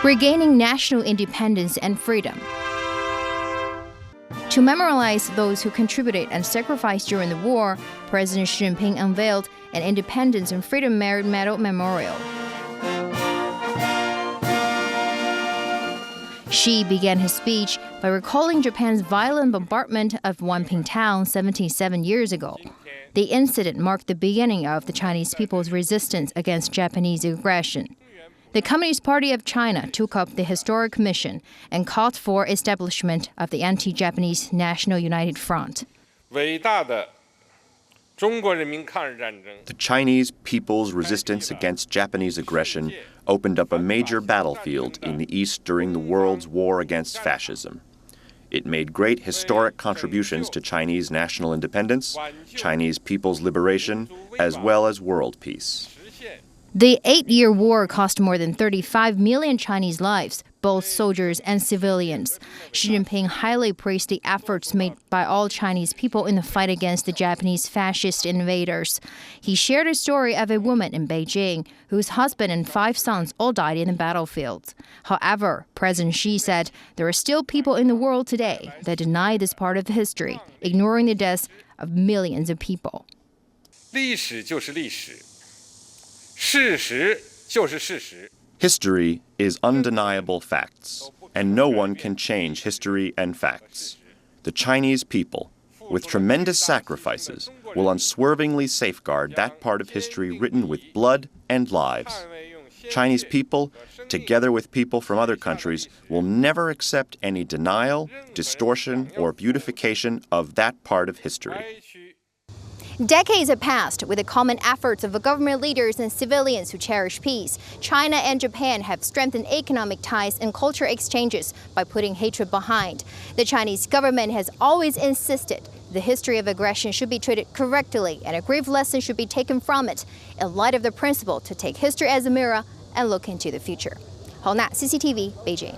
regaining national independence and freedom. To memorialize those who contributed and sacrificed during the war, President Xi Jinping unveiled an Independence and Freedom Merit Medal Memorial. Xi began his speech by recalling Japan's violent bombardment of Wanping Town 77 years ago. The incident marked the beginning of the Chinese people's resistance against Japanese aggression. The Communist Party of China took up the historic mission and called for establishment of the anti-Japanese National United Front. The Chinese people's resistance against Japanese aggression opened up a major battlefield in the East during the world's war against fascism. It made great historic contributions to Chinese national independence, Chinese people's liberation, as well as world peace. The 8-year war cost more than 35 million Chinese lives, both soldiers and civilians. Xi Jinping highly praised the efforts made by all Chinese people in the fight against the Japanese fascist invaders. He shared a story of a woman in Beijing whose husband and 5 sons all died in the battlefield. However, President Xi said there are still people in the world today that deny this part of history, ignoring the deaths of millions of people. 历史就是历史。 事实就是事实。 History is undeniable facts, and no one can change history and facts. The Chinese people, with tremendous sacrifices, will unswervingly safeguard that part of history written with blood and lives. Chinese people, together with people from other countries, will never accept any denial, distortion, or beautification of that part of history. Decades have passed with the common efforts of government leaders and civilians who cherish peace. China and Japan have strengthened economic ties and cultural exchanges by putting hatred behind. The Chinese government has always insisted the history of aggression should be treated correctly and a grave lesson should be taken from it in light of the principle to take history as a mirror and look into the future. 侯娜 CCTV 北京。